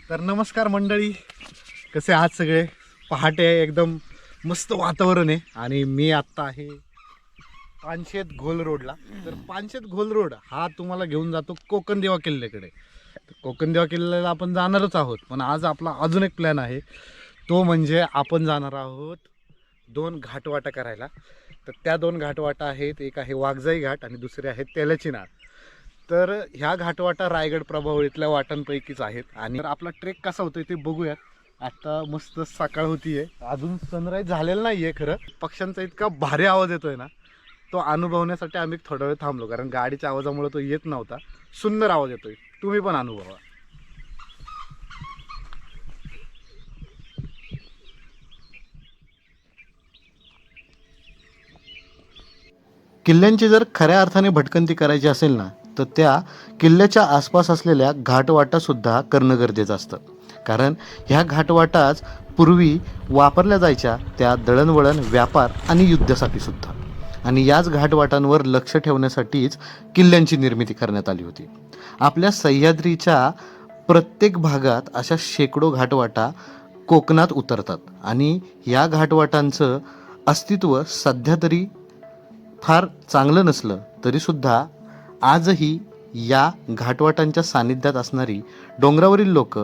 तर नमस्कार मंडळी, कसे आहात सगळे? पहाटे आहे, एकदम मस्त वातावरण आहे आणि मी आत्ता आहे पानशेत घोल रोडला. तर पानशेत घोल रोड हा तुम्हाला घेऊन जातो कोकणदेवा किल्ल्याकडे. तर कोकणदेवा किल्ल्याला आपण जाणारच आहोत, पण आज आपला अजून एक प्लॅन आहे. तो म्हणजे आपण जाणार आहोत 2 घाटवाटा करायला. तर त्या 2 घाटवाटा आहेत, एक आहे वाघजाई घाट आणि दुसरे आहे तेलाची नाळ. तर ह्या घाटवाटा रायगड प्रभावळीतल्या वाटांपैकीच आहेत. आणि तर आपला ट्रेक कसा होतोय ते बघूयात. आता मस्त सकाळ होतीये, अजून सनराईज झालेला नाहीये. खरं पक्ष्यांचा इतका भारी आवाज येतोय ना, तो अनुभवण्यासाठी आम्ही थोडा वेळ थांबलो, कारण गाडीच्या आवाजामुळे तो येत नव्हता. सुंदर आवाज येतोय, तुम्ही पण अनुभवा. किल्ल्यांची जर खऱ्या अर्थाने भटकंती करायची असेल ना, तर त्या किल्ल्याच्या आसपास असलेल्या घाटवाटासुद्धा करणं गरजेचं असतं. कारण ह्या घाटवाटाच पूर्वी वापरल्या जायच्या त्या दळणवळण, व्यापार आणि युद्धासाठी सुद्धा. आणि याच घाटवाटांवर लक्ष ठेवण्यासाठीच किल्ल्यांची निर्मिती करण्यात आली होती. आपल्या सह्याद्रीच्या प्रत्येक भागात अशा शेकडो घाटवाटा कोकणात उतरतात आणि या घाटवाटांचं अस्तित्व सध्या तरी फार चांगलं नसलं तरीसुद्धा आजही या घाटवाटांच्या सानिध्यात असणारी डोंगरावरील लोक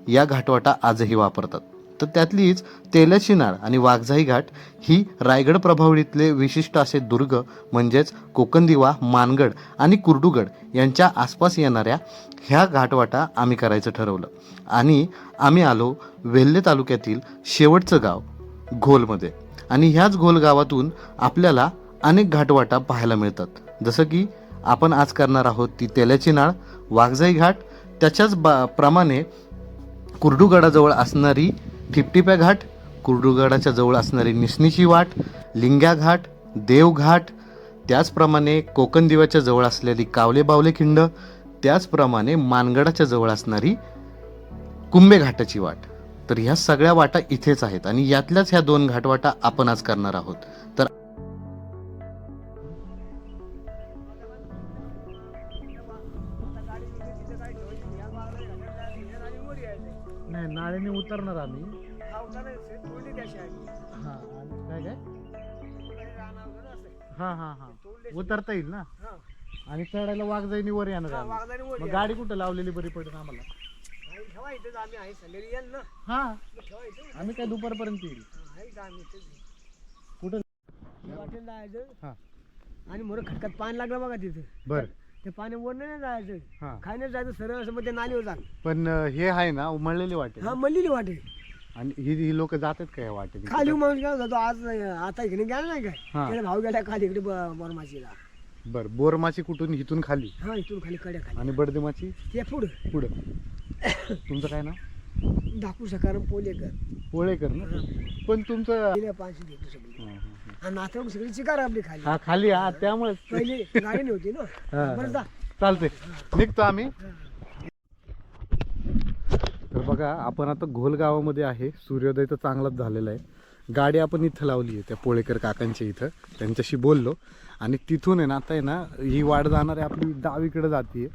या घाटवाटा आजही वापरतात. तर त्यातलीच तेलाची नाळ आणि वाघजाई घाट ही रायगड प्रभावळीतले विशिष्ट असे दुर्ग म्हणजेच कोकणदिवा, मानगड आणि कुर्डुगड यांच्या आसपास येणाऱ्या ह्या घाटवाटा आम्ही करायचं ठरवलं. आणि आम्ही आलो वेल्हे तालुक्यातील शेवटचं गाव घोलमध्ये. आणि ह्याच घोल गावातून आपल्याला अनेक घाटवाटा पाहायला मिळतात. जसं की आपण आज करणार आहोत ती तेलाची नाळ, वाघजाई घाट, त्याच्याच प्रमाणे कुर्डुगडाजवळ असणारी ठिपटिप्या घाट, कुर्डुगडाच्या जवळ असणारी निसनीची वाट, लिंग्या घाट, देवघाट, त्याचप्रमाणे कोकणदिव्याच्या जवळ असलेली कावले बावले खिंड, त्याचप्रमाणे मानगडाच्या जवळ असणारी कुंभे घाटाची वाट. तर ह्या सगळ्या वाटा इथेच आहेत आणि यातल्याच ह्या 2 घाटवाटा आपण आज करणार आहोत. तर नाही, नाळेने उतरणार आम्ही. हा, आणि काय काय हा हा हा उतरता येईल ना. आणि चढायला वाघजाईनी वर येणार आम्ही. मग गाडी कुठं लावलेली बरी पडेल आम्हाला? हा, आम्ही काय दुपारपर्यंत येईल. कुठं हा आणि मोर खटकात पाणी लागलं बघा तिथे. बर, ते पाणी वर नाही हा. जायचं, खाय नाही जायचं, सरळ असं मग ते नालीवर जात. पण हे आहे ना उमळलेली वाटे. हा, मल्लीली वाटे. आणि ही लोक जातात काय वाटे? खाली माणूस काय जातो आज आता इकडे गेला नाही काय, हा. त्याला भाऊ गेला खाली इकडे बरमाशीला. बर, बोरमाची कुठून? इथून खाली. हा, इथून खाली कड्या खाली. आणि बडदेमाची ते पुढं पुढं. तुमचं काय ना? धाकू सकाराम पोलेकर. पोळेकर ना. पण तुमचं 500 देतो सगळी. आणि नातवं सगळी शिकार आपली खाली. हा खाली. हा, त्यामुळे पहिली गाडी नव्हती ना. बरं जा. चालते, निघतो आम्ही. तर बघा, आपण आता घोल गावामध्ये आहे. सूर्योदय तर चांगलाच झालेला आहे. गाडी आपण इथं लावली आहे त्या पोळेकर काकांच्या इथं. त्यांच्याशी बोललो आणि तिथून आहे ना, आता आहे ना ही वाट जाणार आहे आपली डावीकडे जाते.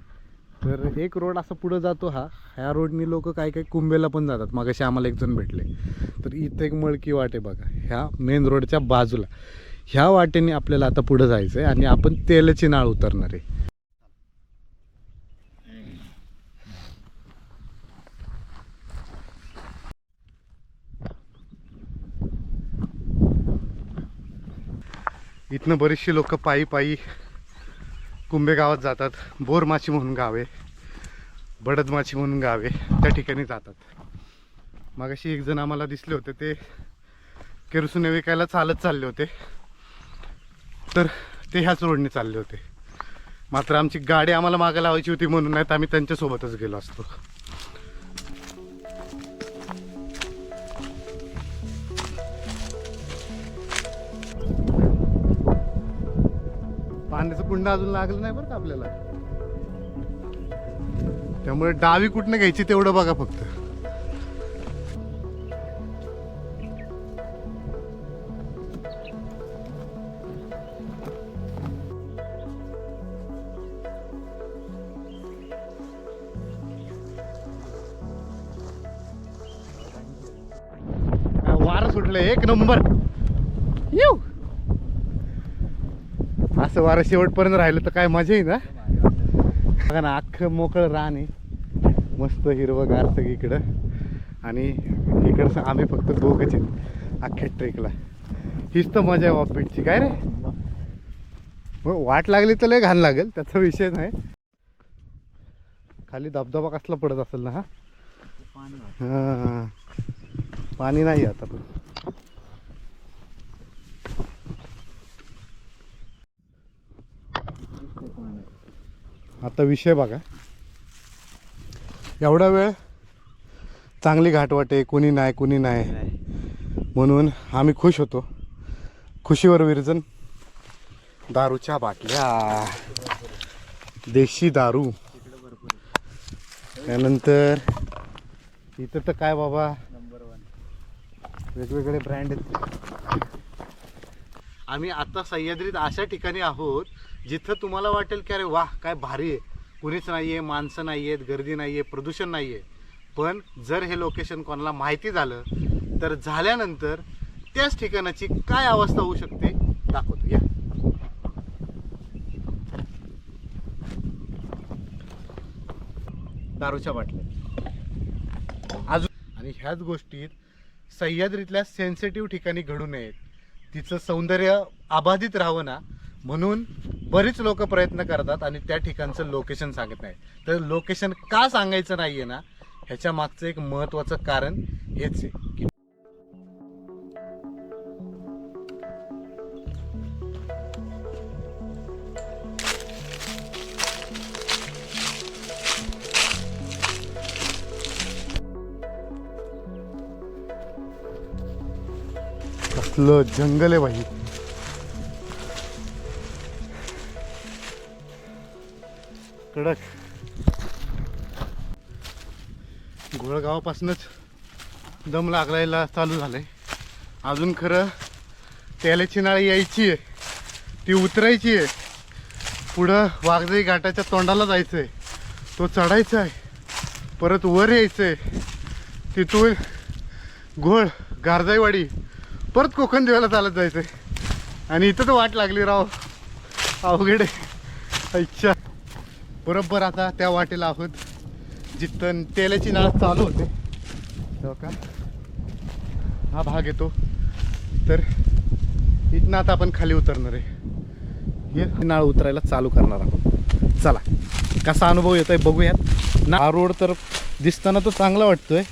तर एक रोड असा पुढं जातो. ह्या रोडनी लोक काही काही कुंभेला पण जातात. मगाशी आम्हाला एक जण भेटले. तर इथं एक मळकी वाट आहे बघा, ह्या मेन रोडच्या बाजूला. ह्या वाटेने आपल्याला आता पुढं जायचं आहे आणि आपण तेलाची नाळ उतरणार आहे. इथनं बरीचशी लोक पायी पायी कुंभे गावात जातात. बोरमाची म्हणून गाव आहे, बडदमाची म्हणून गाव आहे, त्या ठिकाणी जातात. मगाशी एक जण आम्हाला दिसले होते, ते केरसुने विकायला चालत चालले होते. तर ते ह्याच रोडने चालले होते. मात्र आमची गाडी आम्हाला मागे लावायची होती म्हणून, नाही तर आम्ही त्यांच्यासोबतच गेलो असतो. पाण्याचं कुंड अजून लागलं नाही बरं का आपल्याला. त्यामुळे डावी कुठनं घ्यायची तेवढं बघा फक्त. सुटले एक नंबर. येऊ असं वारं शेवटपर्यंत राहिलं तर काय मजा येईल ना. बघा ना अख्खं मोकळं रान आहे, मस्त हिरवंगार सगळीकडं. आणि इकडचं आम्ही फक्त दोघंच आहेत अख्ख्या ट्रेकला. हीच तर मजा आहे ऑफबीटची. काय रे मग वाट लागली तर लय घाण लागेल, त्याचा विषय नाही. खाली धबधबा कसला पडत असेल ना. हा पाणी नाही आता पण. आता विषय बघा, एवढा वेळ चांगली घाट वाटे, कुणी नाही म्हणून आम्ही खुश होतो. खुशीवर विरजन. दारूच्या बाटल्या, देशी दारू, त्यानंतर इथं तर काय बाबा वेगवेगळे ब्रँड आहेत. आम्ही आता सह्याद्रीत अशा ठिकाणी आहोत जिथं तुम्हाला वाटेल की अरे वाह काय भारी आहे, कुणीच नाही आहे, माणसं नाही आहेत, गर्दी नाही आहे, प्रदूषण नाही आहे. पण जर हे लोकेशन कोणाला माहिती झालं तर झाल्यानंतर त्याच ठिकाणाची काय अवस्था होऊ शकते दाखवतो. या दारूच्या बाटल्या अजून. आणि ह्याच गोष्टीत सह्याद्रीतल्या सेन्सिटिव्ह ठिकाणी घडू नयेत, तिचं सौंदर्य अबाधित राहावं ना म्हणून बरीच लोक प्रयत्न करतात आणि त्या ठिकाणचं लोकेशन सांगत नाही. तर लोकेशन का सांगायचं नाहीये ना, ह्याच्या मागचं एक महत्त्वाचं कारण हेच आहे की कसलं जंगल आहे भाई. कडक. घोळगावापासूनच दम लागलायला चालू झालंय. अजून खरं तेलाची नाळ यायची आहे, ती उतरायची आहे, पुढं वाघजाई घाटाच्या तोंडाला जायचं आहे, तो चढायचा आहे, परत वर यायचं आहे, तिथून घोळ गारजाईवाडी, परत कोकण देवाला चालत जायचं आहे. आणि इथं तर वाट लागली राव, अवघड आहे. इच्छा बरोबर आता त्या वाटेला आहोत जिथं तेलाची नाळ चालू होते. तेव्हा का हा भाग येतो, तर इथनं आता आपण खाली उतरणार आहे. हे नाळ उतरायला चालू करणार आहोत. चला कसा अनुभव येतोय बघूयात ना. हा रोड तर दिसताना तो चांगला वाटतोय,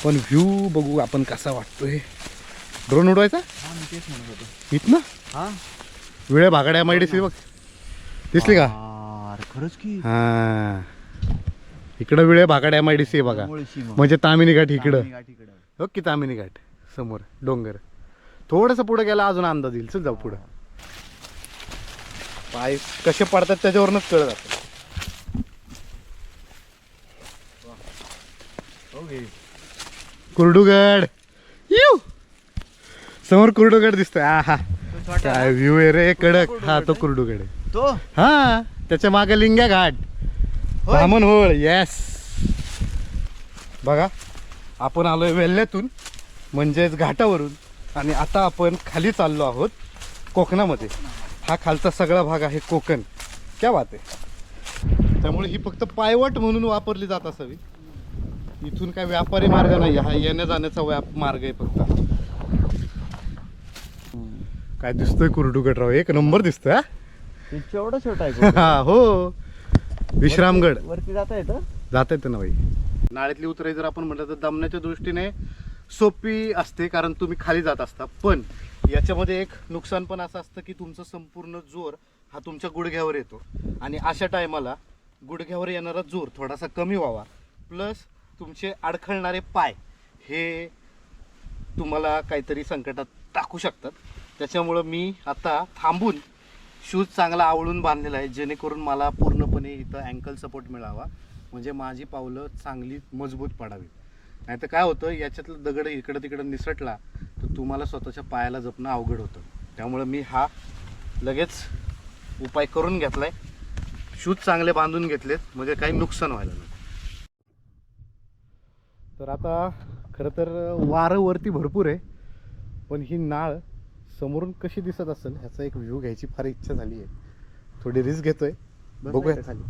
पण व्ह्यू बघू आपण कसा वाटतोय. ड्रोन उडवायचा इथनं. हा वेळे भागाड्या माहिती बघ, दिसली का? खरंच की. हा इकडं वेळे भागाड्या MIDC बघा, म्हणजे तामिनी घाट इकडं. ओके तामिनी घाट समोर डोंगर. थोडंसं पुढे गेला अजून अंदाज येईल. चल जाऊ पुढं. पाय कसे पडतात त्याच्यावरूनच कळत जातं. कुर्डुगड येऊ समोर. कुर्डुगड दिसतोय. हा काय व्ह्यू आहे रे कडक. हा तो कुर्डुगड आहे तो. हा त्याच्या मागे लिंग्या घाट, बामण होळ. येस बघा आपण आलोय वेल्ल्यातून म्हणजेच घाटावरून, आणि आता आपण खाली चाललो आहोत कोकणामध्ये. हा खालचा सगळा भाग आहे कोकण. क्या बात आहे. त्यामुळे ही फक्त पायवाट म्हणून वापरली जात असावी. इथून काय व्यापारी मार्ग नाही, हा येण्या जाण्याचा मार्ग आहे फक्त. काय दिसतोय कुर्डुगड राव, एक नंबर दिसतोय. हा एवढा छोटा आहे. हा हो विश्रामगड. वरती जाता येतं. जाता येतं ना बाई. नाळ्यातली उतराई जर आपण म्हटलं तर दमण्याच्या दृष्टीने सोपी असते, कारण तुम्ही खाली जात असता. पण याच्यामध्ये एक नुकसान पण असं असतं की तुमचा संपूर्ण जोर हा तुमच्या गुडघ्यावर येतो, आणि अशा टायमाला गुडघ्यावर येणारा जोर थोडासा कमी व्हावा, प्लस तुमचे अडखळणारे पाय हे तुम्हाला काहीतरी संकटात टाकू शकतात. त्याच्यामुळं मी आता थांबून शूज चांगला आवळून बांधलेला आहे, जेणेकरून मला पूर्णपणे इथं अँकल सपोर्ट मिळावा, म्हणजे माझी पावलं चांगली मजबूत पडावी. नाही तर काय होतं, याच्यातलं दगड इकडं तिकडं निसटला तर तुम्हाला स्वतःच्या पायाला जपणं अवघड होतं. त्यामुळं मी हा लगेच उपाय करून घेतलाय. शूज चांगले बांधून घेतलेत म्हणजे काही नुकसान व्हायला नाही. तर आता खरं तर वारं वरती भरपूर आहे, पण ही नाळ समोरून कशी दिसत असेल ह्याचा एक व्ह्यू घ्यायची फार इच्छा झाली आहे. थोडी रिस्क घेतोय, बघूया खाली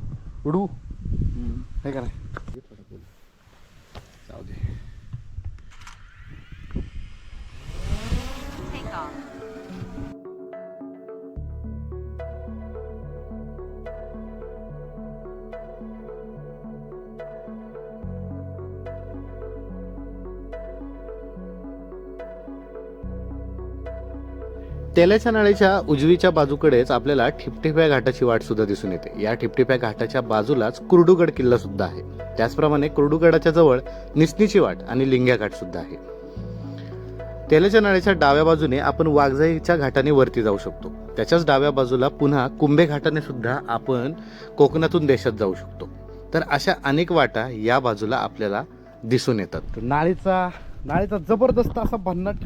उडू नाही का नाही. जाऊ दे. तेलाच्या नाळेच्या उजवीच्या बाजूकडेच आपल्याला ठिपठिप्या घाटाची वाट सुद्धा दिसून येते. या ठिपठिप्या घाटाच्या बाजूलाच कुर्डुगड किल्ला सुद्धा आहे. त्याचप्रमाणे कुर्डुगडाच्या जवळ निसनीची वाट आणि लिंग्या घाट सुद्धा आहे. तेलाच्या नाळेच्या डाव्या बाजूने आपण वाघजाईच्या घाटाने वरती जाऊ शकतो. त्याच्याच डाव्या बाजूला पुन्हा कुंभे घाटाने सुद्धा आपण कोकणातून देशात जाऊ शकतो. तर अशा अनेक वाटा या बाजूला आपल्याला दिसून येतात. नाळेचा जबरदस्त असा भन्नाट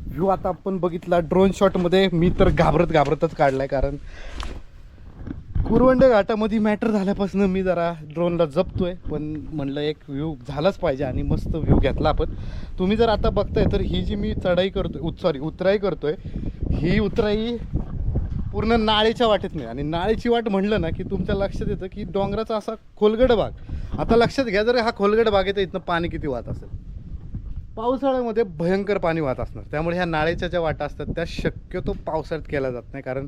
व्ह्यू आता आपण बघितला ड्रोन शॉटमध्ये. मी तर घाबरतच काढलाय, कारण कुरवंडे घाटामध्ये मॅटर झाल्यापासून मी जरा ड्रोनला जपतोय. पण म्हणलं एक व्ह्यू झालाच पाहिजे आणि मस्त व्ह्यू घेतला आपण. तुम्ही जर आता बघताय तर ही जी मी उतराई करतोय ही उतराई पूर्ण नाळेच्या वाटेत नाही. आणि नाळेची वाट म्हणलं ना की तुमच्या लक्षात येतं की डोंगराचा असा खोलगड भाग. आता लक्षात घ्या, जर हा खोलगड भाग आहे तर इथनं पाणी किती वाहत असेल. पावसाळ्यामध्ये भयंकर पाणी वाहत असणार. त्यामुळे ह्या नाळेच्या ज्या वाटा असतात त्या शक्यतो पावसाळ्यात केल्या जात नाही, कारण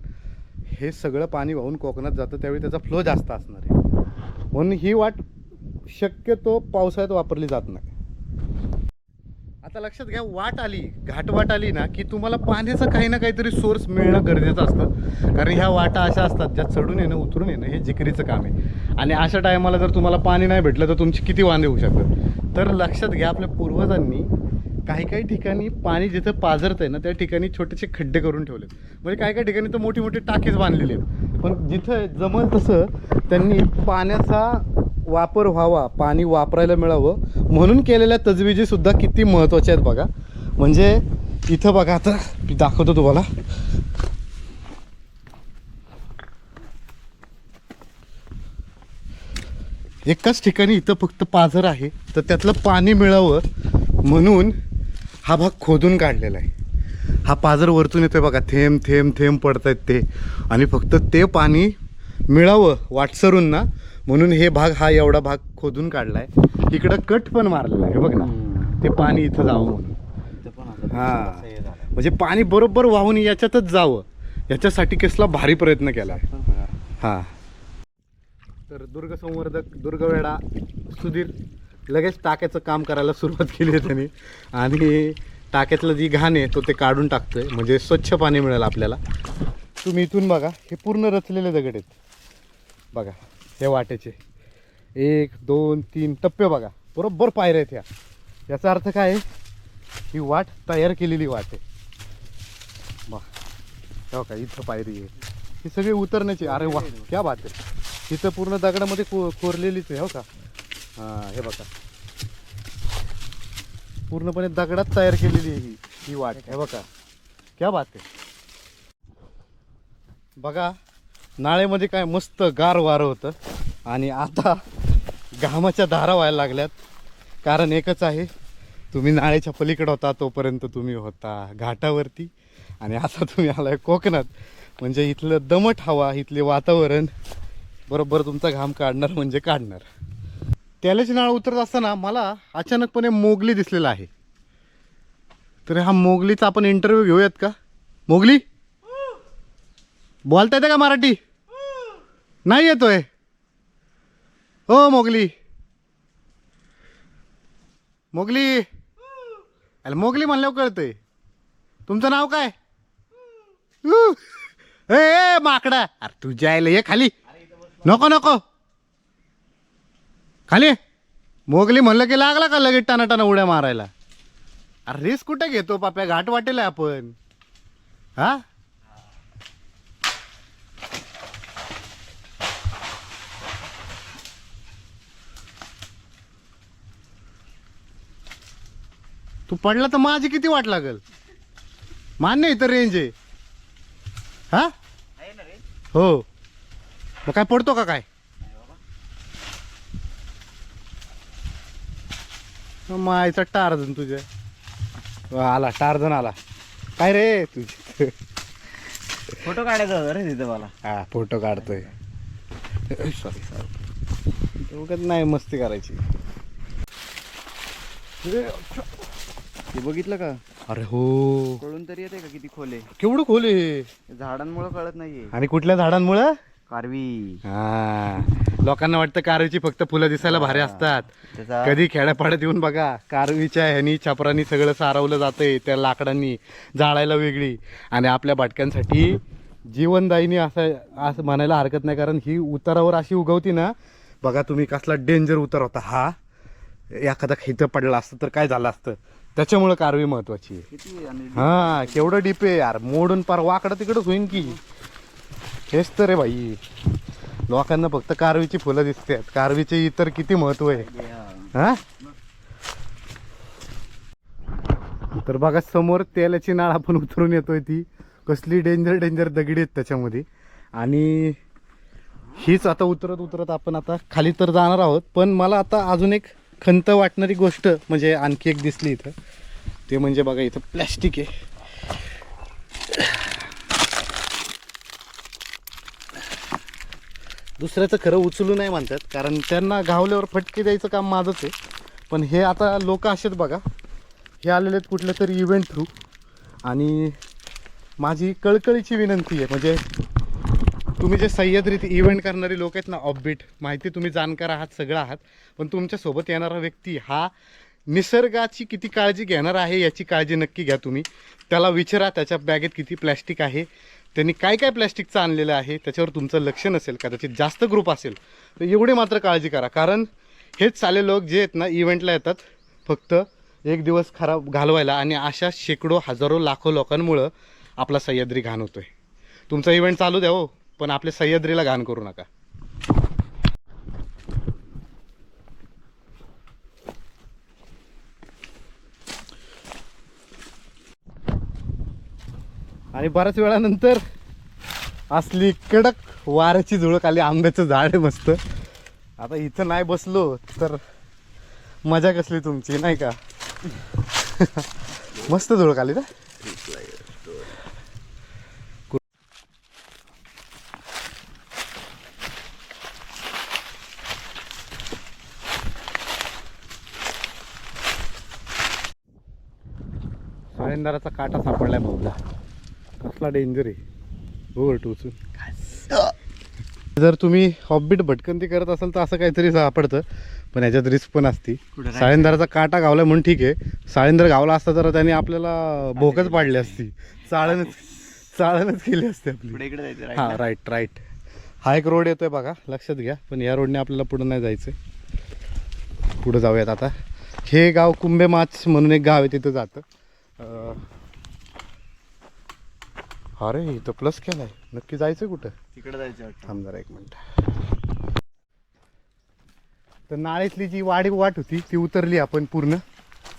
हे सगळं पाणी वाहून कोकणात जातं, त्यावेळी त्याचा फ्लो जास्त असणार आहे. म्हणून ही वाट शक्यतो पावसाळ्यात वापरली जात नाही. आता लक्षात घ्या, घाटवाट आली ना की तुम्हाला पाण्याचं काही ना काहीतरी सोर्स मिळणं गरजेचं असतं. कारण ह्या वाटा अशा असतात ज्या चढून येणं उतरून येणं हे जिकरीचं काम आहे. आणि अशा टायमाला जर तुम्हाला पाणी नाही भेटलं तर तुमची किती वांदे होऊ शकतात. तर लक्षात घ्या, आपल्या पूर्वजांनी काही ठिकाणी पाणी जिथं पाझरत आहे ना त्या ठिकाणी छोटेसे खड्डे करून ठेवलेत. म्हणजे काही ठिकाणी तर मोठी मोठी टाकीच बांधलेली आहेत. पण जिथं जमल तसं त्यांनी पाण्याचा वापर व्हावा, पाणी वापरायला मिळावं म्हणून केलेल्या तजवीजी सुद्धा किती महत्त्वाच्या आहेत बघा. म्हणजे इथं बघा, आता मी दाखवतो तुम्हाला. एकाच ठिकाणी इथं फक्त पाझर आहे, तर त्यातलं पाणी मिळावं म्हणून हा भाग खोदून काढलेला आहे. हा पाझर वरतून येतोय बघा, थेंब थेंब थेंब पडत आहेत ते. आणि फक्त ते पाणी मिळावं वाटसरून ना म्हणून हा एवढा भाग खोदून काढलाय. इकडं कट पण मारलेला आहे बघ ना, ते पाणी इथं जावं म्हणून. हा, म्हणजे पाणी बरोबर वाहून याच्यातच जावं याच्यासाठी कसला भारी प्रयत्न केला. हा, तर दुर्ग संवर्धक दुर्गवेडा सुधीर लगेच टाक्याचं काम करायला सुरुवात केली आहे त्यांनी. आणि टाक्यातलं जी घाण आहे तो ते काढून टाकतोय, म्हणजे स्वच्छ पाणी मिळेल आपल्याला. तुम्ही इथून बघा, हे पूर्ण रचलेले दगड आहेत बघा. हे वाटेचे 1 2 3 टप्पे बघा, बरोबर पायऱ्या आहेत ह्या. याचा अर्थ काय आहे, ही वाट तयार केलेली वाट आहे बघा. का इथं पायरी आहे, ही सगळी उतरण्याची. अरे वा, क्या बात आहे. इथं पूर्ण दगडामध्ये कोरलेलीच आहे हो का. हां, हे बघा, पूर्णपणे दगडात तयार केलेली आहे ही वाट. हे बघा, क्या बात आहे. बघा, नाळेमध्ये काय मस्त गार वारं होतं आणि आता घामाच्या धारा व्हायला लागल्यात. कारण एकच आहे, तुम्ही नाळेच्या पलीकडे होता तोपर्यंत तुम्ही होता घाटावरती, आणि आता तुम्ही आलाय कोकणात. म्हणजे इथलं दमट हवा, इथले वातावरण बरोबर तुमचा घाम काढणार म्हणजे काढणार. तेलाची नाळ उतरत असताना मला अचानकपणे मोगली दिसलेला आहे. तर हा मोगलीचा आपण इंटरव्ह्यू घेऊयात का. मोगली, बोलता येते का मराठी? नाही येतोय हो मोगली. मोगली, अरे मोगली म्हणल्यावर कळतंय. तुमचं नाव काय? ए माकडा, अरे तुझ्या आईला ये खाली. नको नको, खाली. मोगली म्हणलं की लागला का लगेच टाना उड्या मारायला. अरे रेस कुठे घेतो पाप्या, घाट वाटेल आपण. हा, तू पडला तर माझी किती वाट लागल. मान्य इथं रेंज आहे. हा हो, मग काय पडतो का काय. मायचा टार्झन तुझ्या आला, टार्झन आला. काय रे तुझे? फोटो काढायचा होता रे तिथं मला. हा फोटो काढतोय. सॉरी उगाच नाही मस्ती करायची. ते बघितलं का? अरे हो, कळून तरी येते का किती खोले? केवढं खोल आहे. झाडांमुळे कळत नाहीये. आणि कुठल्या झाडांमुळं? कारवी. हा, लोकांना वाटतं कारवीची फक्त फुलं दिसायला भारी असतात. त्याचा कधी खेड्यापाड्यात येऊन बघा, कारवीच्या ह्यानी छपरांनी सगळं सारवलं जातंय त्या लाकडांनी, जाळायला वेगळी. आणि आपल्या भटक्यांसाठी जीवनदायिनी असं म्हणायला हरकत नाही, कारण ही उतारावर अशी उगवती ना. बघा तुम्ही कसला डेंजर उतार होता हा. एखादा खिचं पडला असतं तर काय झालं असतं. त्याच्यामुळं कारवी महत्वाची आहे. किती आणि हा केवढं डीप आहे यार, मोडून पार वाकडं तिकडंच होईन की. हेच तर आहे भाई, लोकांना फक्त कारवीची फुलं दिसतात, कारवीचे इतर किती महत्व आहे. हा तर बघा समोर तेलाची नाळ आपण उतरून येतोय. ती कसली डेंजर दगडी आहेत त्याच्यामध्ये. आणि हीच आता उतरत आपण आता खाली तर जाणार आहोत. पण मला आता अजून एक खंत वाटणारी गोष्ट म्हणजे आणखी एक दिसली इथं. ते म्हणजे बघा इथं प्लॅस्टिक आहे. दुसऱ्याचं खरं उचलू नाही म्हणतात, कारण त्यांना घावल्यावर फटके द्यायचं काम माझंच आहे. पण हे आता लोक असेच बघा, हे आलेले आहेत कुठल्या तरी इव्हेंट थ्रू. आणि माझी कळकळीची विनंती आहे, म्हणजे तुम्ही जे सह्याद्रीत इव्हेंट करणारी लोक आहेत ना, ऑफबीट, माहिती तुम्ही जाणकार आहात, सगळं आहात. पण तुमच्यासोबत येणारा व्यक्ती हा निसर्गाची किती काळजी घेणार आहे याची काळजी नक्की घ्या तुम्ही. त्याला विचारा त्याच्या बॅगेत किती प्लॅस्टिक आहे, त्यांनी काय काय प्लॅस्टिकचं आणलेलं आहे, त्याच्यावर तुमचं लक्ष नसेल, कदाचित जास्त ग्रुप असेल तर एवढी मात्र काळजी करा. कारण हेच साले लोक जे आहेत ना इव्हेंटला येतात फक्त एक दिवस खराब घालवायला, आणि अशा शेकडो हजारो लाखो लोकांमुळं आपला सह्याद्री घाण होतोय. तुमचा इव्हेंट चालू द्या हो, पण आपल्या सह्याद्रीला घाण करू नका. आणि बऱ्याच वेळानंतर असली कडक वाऱ्याची झुळूक आली. आंब्याचं झाड आहे मस्त. आता इथं नाही बसलो तर मजा कसली तुमची, नाही का? मस्त झुळूक आली ना. साळेंदाराचा काटा सापडलाय भाऊला. कसला डेंजर आहे हो टोचून. जर तुम्ही हॉबीट भटकंती करत असाल तर असं काहीतरी सापडतं, पण याच्यात रिस्क पण असते. साळेंदाराचा काटा गावलाय म्हणून ठीक आहे. साळेंदर गावला असता तर त्याने आपल्याला भोकच पाडली असती, चाळणच केली असते आपली. हा राईट. हा एक रोड येतोय बघा, लक्षात घ्या. पण या रोडने आपल्याला पुढे नाही जायचंय. पुढे जाऊयात आता. हे गाव कुंभे माच म्हणून एक गाव आहे, तिथं जातं. अरे इथं प्लस केलाय, नक्की जायचं कुठं? तिकडे जायचं. थांब जरा एक मिनिट. तर नाळेतली जी वाट होती ती उतरली आपण पूर्ण.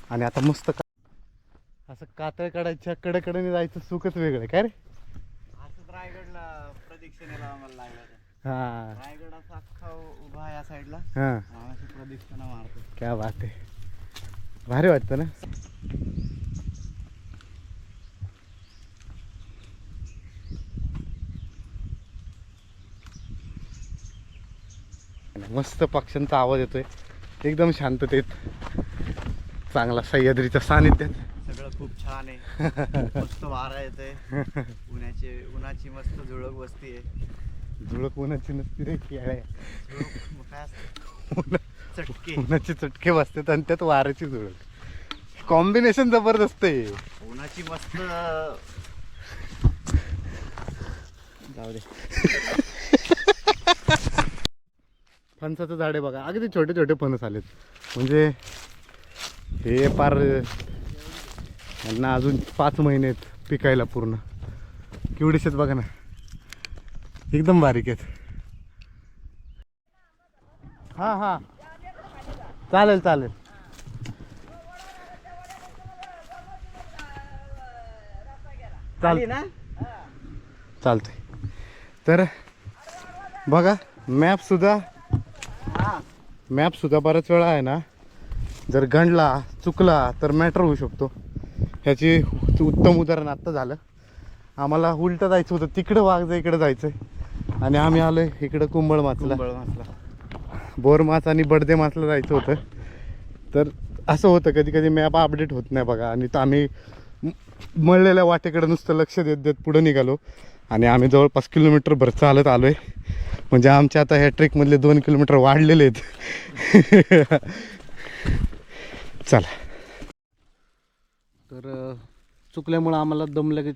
आणि आता मस्त असं कातळ काढायच्या कडेकडेने जायचं सुखच वेगळं काय रे. असंच रायगडला प्रदक्षिणेला आम्हाला लागलं. हा रायगड असा अख्खा उभा या साईडला, हा अशी प्रदक्षिणा मारतो. क्या बात आहे, भारी वाटतं ना. मस्त पक्ष्यांचा आवाज येतोय, एकदम शांततेत, चांगला सह्याद्रीच्या सानिध्यात. सगळं खूप छान आहे. मस्त वारा येतोय. उन्हाची मस्त झुळक बसती आहे. झुळक उन्हाची नसती रे, काय चटके उन्हाचे चटके बसतात आणि त्यात वाऱ्याची झुळक. कॉम्बिनेशन जबरदस्त आहे. उन्हाची मस्त. जाऊ दे. फणसाचं झाड आहे बघा, अगदी छोटे छोटे फणस आलेत. म्हणजे हे पार यांना अजून 5 महिने आहेत पिकायला पूर्ण. केवढीशेच बघा ना, एकदम बारीक आहेत. हा चालेल ना. चालतंय. तर बघा मॅप सुद्धा बऱ्याच वेळा आहे ना, जर गणला चुकला तर मॅटर होऊ शकतो. ह्याची उत्तम उदाहरण आत्ता झालं. आम्हाला उलटं जायचं होतं, तिकडं वाघजा इकडं जायचं आहे आणि आम्ही आलो आहे इकडं कुंबळ माचला, बोर माच आणि बडदे माचला जायचं होतं. तर असं होतं कधी कधी मॅप अपडेट होत नाही बघा. आणि तर आम्ही मळलेल्या वाटेकडे नुसतं लक्ष देत देत पुढं निघालो आणि आम्ही जवळपास किलोमीटरभर चालत आलो आहे. म्हणजे आमच्या आता ह्या ट्रेकमधले 2 किलोमीटर वाढलेले आहेत. चला. तर चुकल्यामुळं आम्हाला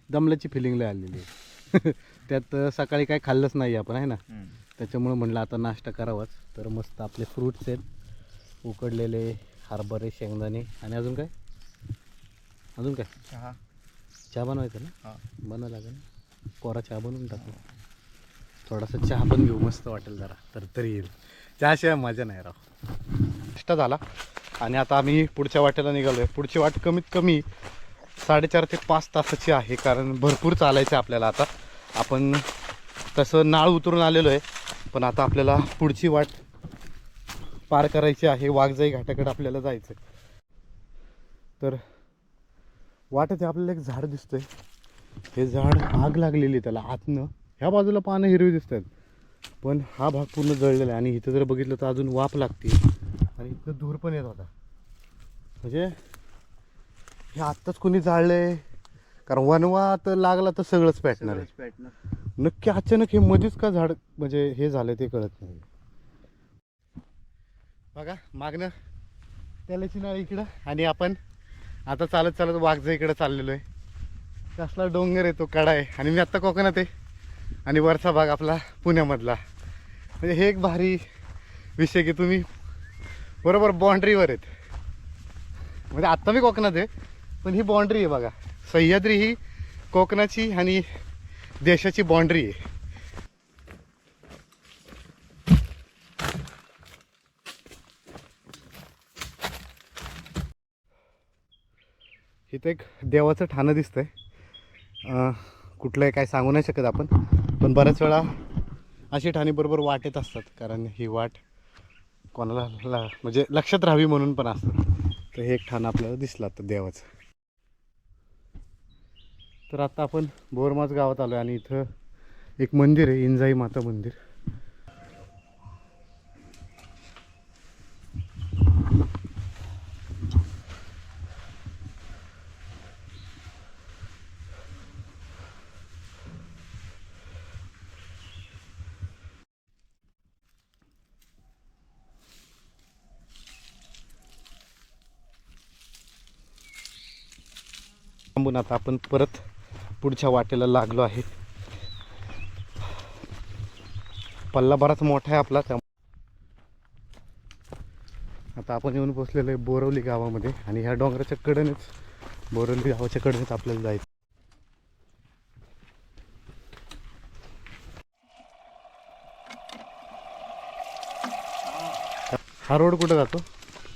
दमल्याची फिलिंग लय आलेली आहे. त्यात सकाळी काय खाल्लंच नाही आपण आहे ना, त्याच्यामुळं म्हणलं आता नाश्ता करावाच. तर मस्त आपले फ्रूट्स आहेत, उकडलेले हरभरे, शेंगदाणे आणि अजून काय चहा बनवायचा ना, बनवायला लागेल. कोरा चहा बनवून टाकू, थोडासा चहा पण घेऊ, मस्त वाटेल जरा, तर येईल. चहाशिवाय मजा नाही राव. नाश्ता झाला आणि आता आम्ही पुढच्या वाटेला निघालो आहे. पुढची वाट कमीत कमी 4.5 ते 5 तासाची आहे, कारण भरपूर चालायचं आहे आपल्याला. आता आपण तसं नाळ उतरून आलेलो आहे, पण आता आपल्याला पुढची वाट पार करायची आहे. वाघजाई घाटाकडे आपल्याला जायचं आहे. तर वाटेत आपल्याला एक झाड दिसतंय. हे झाड आग लागलेली आहे त्याला आतनं. ह्या बाजूला पानं हिरवी दिसत आहेत, पण हा भाग पूर्ण जळलेला आहे. आणि इथं जर बघितलं तर अजून वाफ लागते आणि इथं धूर पण येत होता. म्हणजे हे आत्ताच कोणी जाळलंय, कारण वनवा तर लागला तर सगळंच पेटणार आहे. नक्की अचानक हे मध्येच का झाड म्हणजे हे झालं ते कळत नाही. बघा मागणं त्यालाची नाळ इकडं आणि आपण आता चालत चालत वाघजा इकडं चाललेलो आहे. कसला डोंगर आहे तो, कडा आहे. आणि मी आत्ता कोकणात आहे आणि वरचा भाग आपला पुण्यामधला. म्हणजे हे एक भारी विषय की तुम्ही बरोबर बाँड्रीवर आहेत. म्हणजे आत्ता मी कोकणात आहे, पण ही बाँड्री आहे बघा. सह्याद्री ही कोकणाची आणि देशाची बाँड्री आहे. इथं एक देवाचं ठाणं दिसतंय. कुठलं आहे काय सांगू नाही शकत आपण, पण बऱ्याच वेळा अशी ठाणी बरोबर वाटेत असतात, कारण ही वाट कोणाला म्हणजे लक्षात राहावी म्हणून पण असतात. तर हे एक ठाणं आपल्याला दिसलं आता देवाचं. तर आता आपण बोरमाच गावात आलो आणि इथं एक मंदिर आहे, इंजाई माता मंदिर. थांबून आता आपण परत पुढच्या वाटेला लागलो आहे. पल्ला बराच मोठा आहे आपला. आता आपण येऊन पोचलेलो आहे बोरवली गावामध्ये आणि ह्या डोंगराच्या कडेनेच, बोरवली गावाच्या कडेनेच आपल्याला जायचं. हा रोड कुठं जातो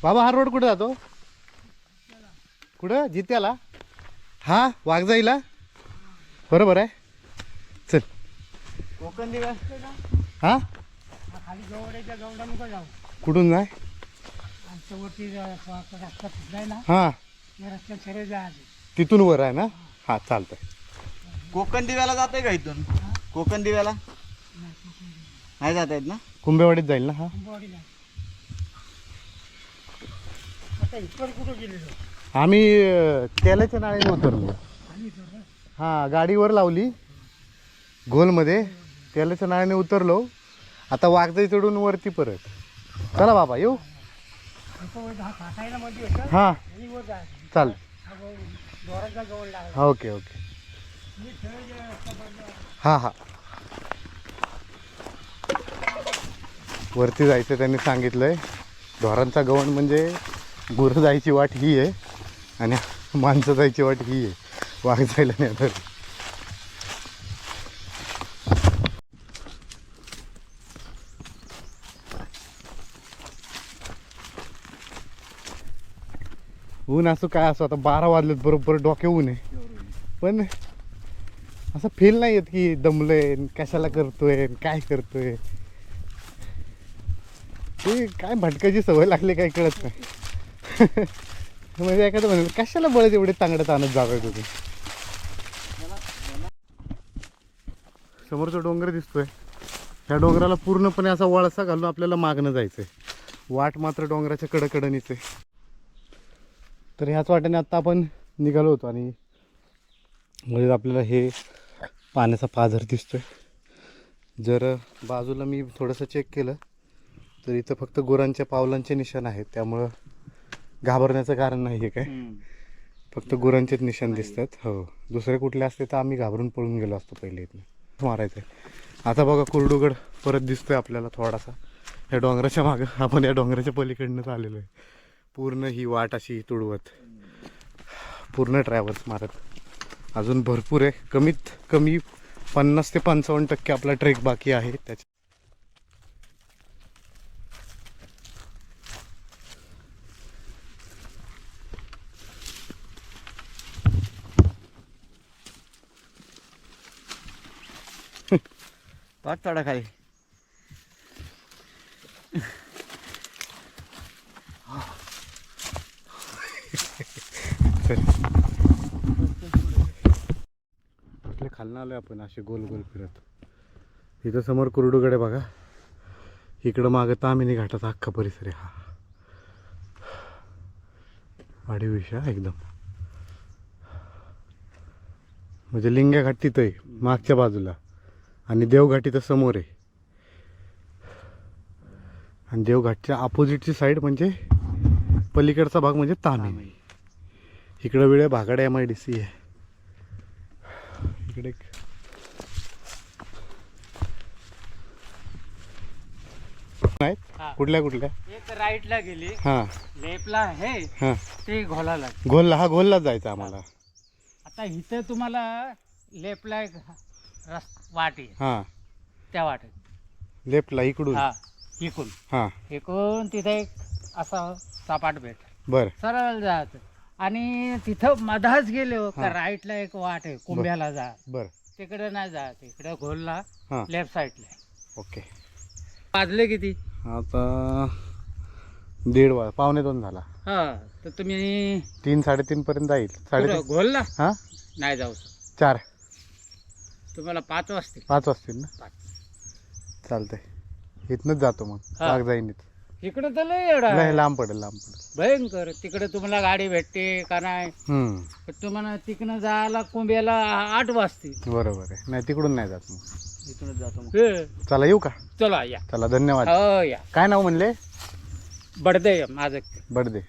बाबा? हा रोड कुठं जातो? कुठं? जित्याला? हा वाघजाईला बरोबर आहे. चल कोकण दिवस हा खाली गवड्याच्या गवडा नको जाऊ. कुठून जाय? आमच्या वरती रस्ता फुटलाय ना, हा या रस्त्यात सरळ जायचं. तिथून वर आहे ना? हा चालतंय. कोकण दिव्याला जातोय का इथून? कोकण दिव्याला नाही जात आहेत ना? कुंभेवाडीत जाईल ना? हा कुंभवाडीला. आता इकडं कुठं गेलेलो? आम्ही तेलाच्या नाळीने उतरलो. हा गाडीवर लावली गोलमध्ये, तेलाच्या नाळीने उतरलो. आता वाघजाई चढून वरती परत. चला बाबा येऊ. हा चाल. Okay okay. हा हा वरती जायचं त्यांनी सांगितलंय. ढोरांचा गवण म्हणजे गुरं जायची वाट ही आहे आणि माणसं जायची वाट ही आहे. वाघ जायला नाही तर. ऊन असो काय असो, आता 12 वाजलेत बरोबर, डोके ऊन आहे. पण असं फील नाही येत की दमलोय, कशाला करतोय, काय करतोय. ते काय भटकायची सवय लागली काय कळत नाही. म्हणजे एखादं म्हणेल कशाला बळच एवढे तांगड्यात आणत जावं तुम्ही. समोरचा डोंगर दिसतोय, ह्या डोंगराला पूर्णपणे असा वळसा घालून आपल्याला मागणं जायचंय. वाट मात्र डोंगराच्या कडकडणीच आहे. तर ह्याच वाटेने आत्ता आपण निघालो होतो आणि म्हणजे आपल्याला हे पाण्याचा पाझर दिसतोय. जर बाजूला मी थोडंसं चेक केलं तर इथं फक्त गुरांच्या पावलांचे निशाण आहेत, त्यामुळं घाबरण्याचं कारण नाही आहे काय, फक्त गुरांचेच निशाण दिसतात. हो, दुसरे कुठले असते तर आम्ही घाबरून पळून गेलो असतो पहिले इथनं मारायचं आहे. आता बघा कुरडूगड परत दिसतोय आपल्याला थोडासा ह्या डोंगराच्या मागं. आपण या डोंगराच्या पलीकडनंच आलेलो आहे. पूर्ण ही वाट अशी तुडवत पूर्ण ट्रॅव्हल्स मारत अजून भरपूर आहे. कमीत कमी 50 ते 55% आपला ट्रेक बाकी आहे. त्याच्या पाच चढा खाली. इथले खालनं आलोय आपण असे गोल गोल फिरत. इथं समोर कुरडूगड आहे बघा, इकडं मागं तामिनी घाटाचा अख्खा परिसर आहे. हा वाढीव विषय एकदम, म्हणजे लिंग्या घाट तिथं आहे मागच्या बाजूला आणि देवघाट इथं समोर आहे. आणि देवघाटच्या अपोजिटची साईड म्हणजे पलीकडचा भाग म्हणजे तामिनी. इकडं वेळ भागाड MIDC आहे. इकडे नाही कुठल्या कुठल्या एक राईटला गेली, हां लेफ्टला आहे हां ते घोलाला. गोलला, हा गोललाच जायचं आम्हाला. आता इथं तुम्हाला लेफ्टला एक वाट आहे, हां त्या वाटेत लेफ्टला इकडून. हा इकून हां इकून तिथे एक असा सपाट भेट बरं सरळ जात आणि तिथं मधाच गेलो का राईटला एक वाट आहे कुंभ्याला जा, बरं तिकडे नाही जात, इकडे घोलला हां लेफ्ट साईडला. ओके. वाजले किती? आता 1:30 1:45 झाला. हा तर तुम्ही 3-3:30 पर्यंत जाईल. 3:30 घोलला हां नाही जाऊ शकत. 4 तुम्हाला 5 वाजतील. 5 वाजतील ना. 5 चालतंय, इथनंच जातो मग. हा. बाग जाईन इथं. इकडं तर लय एवढा नाही, लांब पडेल लांब पडेल. भयंकर. तिकडे तुम्हाला गाडी भेटते का नाही, पण तुम्हाला तिकडनं जायला कुंभ्याला 8 वाजतील. बरोबर आहे. नाही तिकडून नाही जात मग. इथूनच जातो मग. चला येऊ का? चला या. चला धन्यवाद. हो या. काय नाव म्हणले? बडदे माझं.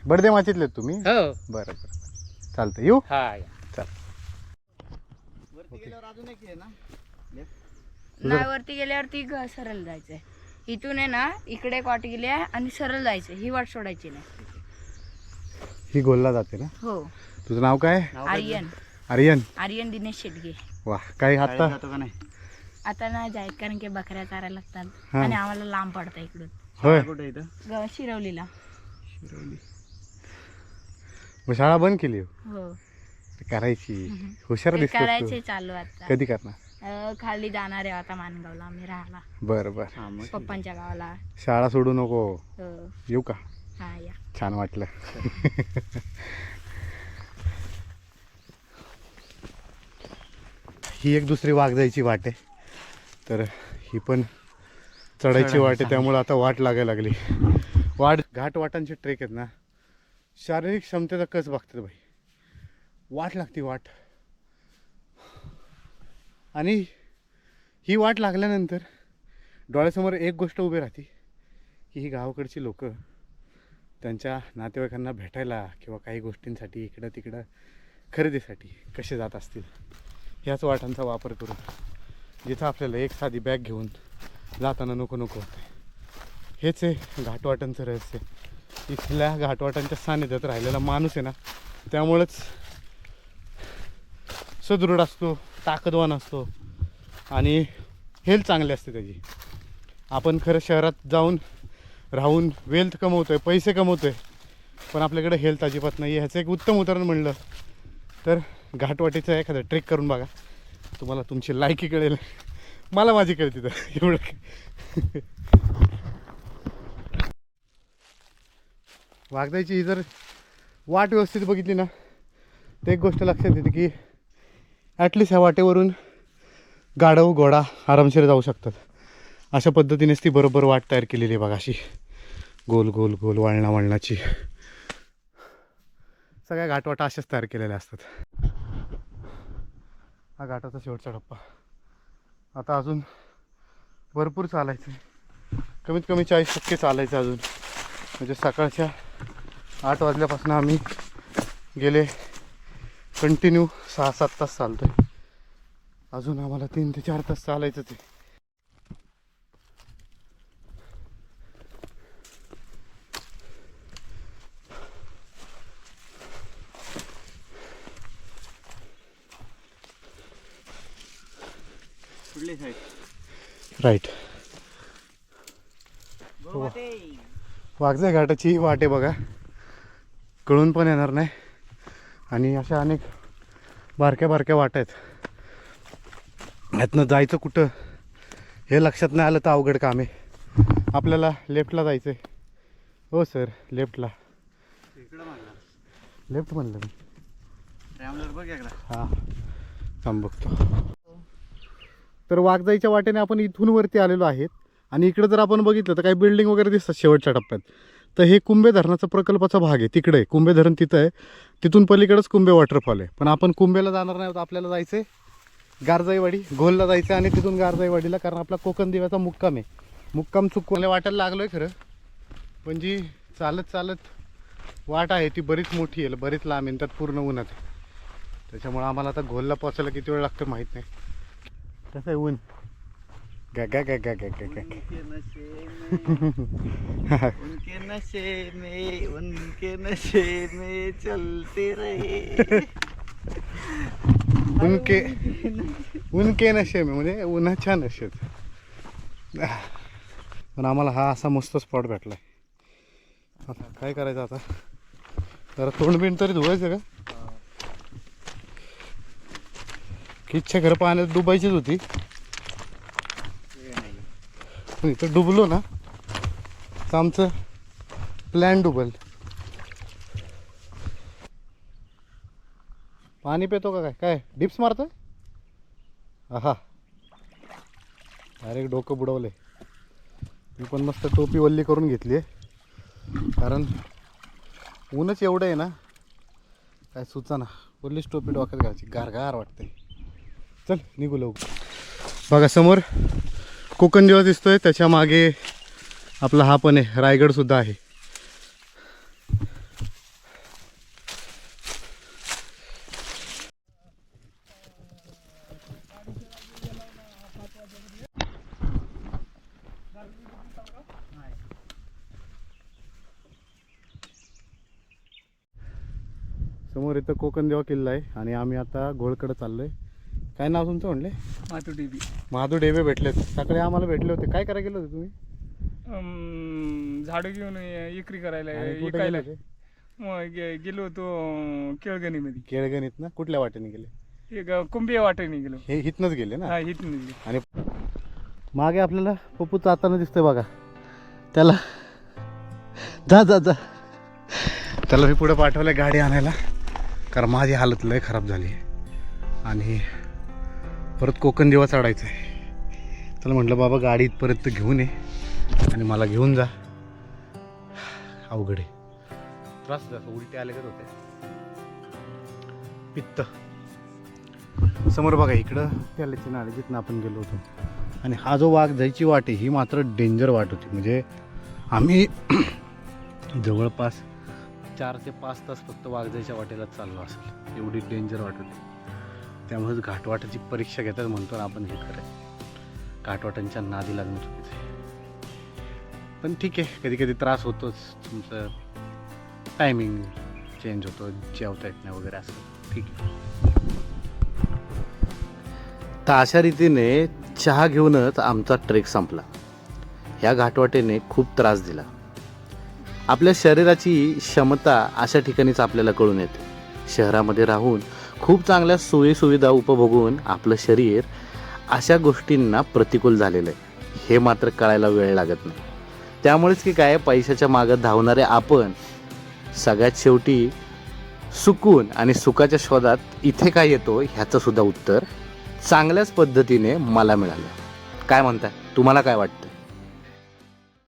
बडदे मातीतले तुम्ही? हो बरं बरं चालतं, येऊ. हा या. वरती गेल्यावर अजून एक आहे ना नाही, वरती गेल्यावरती सरळ जायचंय. इथून आहे ना इकडे एक वाट गेली आहे आणि सरळ जायचं, ही वाट सोडायची नाही. ही गोलला जाते ना. हो. तुझं नाव काय? आर्यन आर्यन दिनेश शेटगे. वा. काही आता जातो का नाही? आता नाही जायत कारण की बकऱ्या चारायला लागतात हा. आणि आम्हाला लांब पडतं इकडून. होय. कुठे इथं शिरवलीला. मग शाळा बंद केली हो? हो. करायची. हुशार ते दिसतोस करायचे तू. चालू आता. कधी करणार? खाली जाणार आहे आता मानगावला आम्ही राहायला, बरं बरं. हा मग पप्पांच्या गावाला. शाळा सोडू नको. हो. येऊ का? हा या. छान वाटलं. ही एक दुसरी वाघजाईची वाट आहे, तर ही पण चढायची वाट आहे, त्यामुळे आता वाट लागायला लागली. घाट वाटांचे ट्रेक आहेत ना, शारीरिक क्षमतेचा कस बघतात भाई. वाट लागते वाट. आणि ही वाट लागल्यानंतर डोळ्यासमोर एक गोष्ट उभी राहते की ही गावाकडची लोक त्यांच्या नातेवाईकांना भेटायला किंवा काही गोष्टींसाठी इकडं तिकडं खरेदीसाठी कसे जात असतील. ह्याच वाटांचा वापर करून जिथं आपल्याला एक साधी बॅग घेऊन जाताना नको नको होतं. हेच आहे घाटवाटांचं रहस्य. इथल्या घाटवाटांच्या सानिध्यात राहिलेला माणूस आहे ना, त्यामुळंच सुदृढ असतो, ताकदवान असतो आणि हेल्थ चांगली असते त्याची. आपण खरं शहरात जाऊन राहून वेल्थ कमवतोय, पैसे कमवतोय, पण आपल्याकडे हेल्थ अजिबात नाही आहे. ह्याचं एक उत्तम उदाहरण म्हणलं तर घाटवाटीचं एखादं ट्रेक करून बघा, तुम्हाला तुमची लायकी कळेल. मला माझी कळते तर एवढं. वाघजाईची ही जर वाट व्यवस्थित बघितली ना तर एक गोष्ट लक्षात येते की ॲटलिस्ट ह्या वाटेवरून गाढव घोडा आरामशीर जाऊ शकतात. अशा पद्धतीनेच ती बरोबर वाट तयार केलेली आहे बघा, अशी गोल गोल गोल वळणाची सगळ्या घाटवाटा अशाच तयार केलेल्या असतात. हा घाटाचा शेवटचा टप्पा. आता अजून भरपूर चालायचं आहे, कमीत कमी 40% चालायचं अजून. म्हणजे सकाळच्या 8 वाजल्यापासून आम्ही गेले कंटिन्यू 6-7 तास चालतो आहे. अजून आम्हाला 3 ते 4 तास चालायचं ते. राईट. वाघजाई घाटाची वाट आहे बघा, कळून पण येणार नाही. आणि अशा अनेक बारक्या बारक्या वाटा आहेत. ह्यातनं जायचं कुठं हे लक्षात नाही आलं तर अवघड काम आहे. आपल्याला लेफ्टला जायचं आहे. हो सर, लेफ्टला. लेफ्ट म्हणलं मी. हां थांब बघतो. तर वाघजाईच्या वाटेने आपण इथून वरती आलेलो आहेत. आणि इकडं जर आपण बघितलं तर काही बिल्डिंग वगैरे दिसतात शेवटच्या टप्प्यात. तर हे कुंभे धरणाचा प्रकल्पाचा भाग आहे. तिकडे कुंभे धरण तिथं आहे, तिथून पलीकडेच कुंभे वॉटरफॉल आहे. पण आपण कुंभेला जाणार नाही, आपल्याला जायचं आहे गारजाईवाडी, घोलला जायचं आहे आणि तिथून गारजाईवाडीला. कारण आपला कोकण दिव्याचा मुक्काम आहे. मुक्काम चुकवल्या वाटायला लागलो आहे खरं, पण जी चालत चालत वाट आहे ती बरीच मोठी आहे, बरीच लांब आहे, त्यात पूर्ण उन्हात आहे. त्याच्यामुळं आम्हाला आता घोलला पोचायला किती वेळ लागतो माहीत नाही. कसं आहे ऊन, गा गा गा गा गा गा गा. चलते रहे उनके नशे में, म्हणजे उन्हाच्या नशेत. पण आम्हाला हा असा मस्त स्पॉट भेटलाय. आता काय करायचं, आता जरा तोंड बिंड तरी धुवायचं का. इच्छा खरं पाण्यात डुबायचीच होती, पण इथं डुबलो ना तर आमचं प्लॅन डुबल. पाणी पितो का काय डिप्स मारतोय. आहा, डायरेक्ट डोकं बुडवलंय. मी पण मस्त टोपी वल्ली करून घेतली आहे, कारण ऊनच एवढं आहे ना काय सुचा ना. वल्लीच टोपी डोक्यात घ्यायची, गारगार वाटते. चल निघू लवकर. बघा समोर कोकण दिवा दिसतोय, त्याच्या मागे आपला हा पण आहे, रायगड सुद्धा आहे. समोर इथं कोकण देवा किल्ला आहे आणि आम्ही आता घोळकडे चाललोय. काय नाव तुमचं म्हणले? महादू डेबे भेटलेत. सकाळी आम्हाला भेटले होते. काय करायला गेलो होते तुम्ही? झाडं घेऊन विक्री करायला आणि कुठे विकायला गेले होते? गेलो होतो केळगणीमध्ये. केळगणीत ना? कुठल्या वाटेने गेले? कुंभिया वाटेने गेलो. हे इथनंच गेले ना? हा इथून गेलो. आणि मागे आपल्याला पप्पू चालताना दिसतोय बघा. त्याला जा जा जा त्याला मी पुढे पाठवलंय गाडी आणायला, कारण माझी हालत लय खराब झाली आहे आणि परत कोकण दिवा चढायचं आहे. त्याला म्हटलं बाबा गाडी इथपर्यंत घेऊन ये आणि मला घेऊन जा. अवघड आहे, त्रास जास्त, उलटे आले का होते, पित्त. समोर बघा इकडं त्याल्याची नाळे जिथनं आपण गेलो होतो. आणि हा जो वाघ जायची वाट आहे ही मात्र डेंजर वाट होती. म्हणजे आम्ही जवळपास 4 ते 5 तास फक्त वाघजाईच्या वाटेलाच चाललो असेल, एवढी डेंजर वाट होती. त्यामुळेच घाटवाटाची परीक्षा घेतात म्हणतो ना आपण, हे खरं घाटवाटांच्या नादी लागणं चुकीचं आहे. पण ठीक आहे, कधी कधी त्रास होतोच. तुमचं टायमिंग चेंज होतो, जेवता येत नाही वगैरे असं, ठीक आहे. तर अशा रीतीने चहा घेऊनच आमचा ट्रेक संपला. ह्या घाटवाटेने खूप त्रास दिला. आपल्या शरीराची क्षमता अशा ठिकाणीच आपल्याला कळून येते. शहरामध्ये राहून खूप चांगल्या सोयीसुविधा उपभोगून आपलं शरीर अशा गोष्टींना प्रतिकूल झालेलं आहे, हे मात्र कळायला वेळ लागत नाही. त्यामुळेच की काय, पैशाच्या मागं धावणारे आपण सगळ्यात शेवटी सुकून आणि सुखाच्या शोधात इथे काय येतो ह्याचं सुद्धा उत्तर चांगल्याच पद्धतीने मला मिळालं. काय म्हणताय, तुम्हाला काय वाटतं?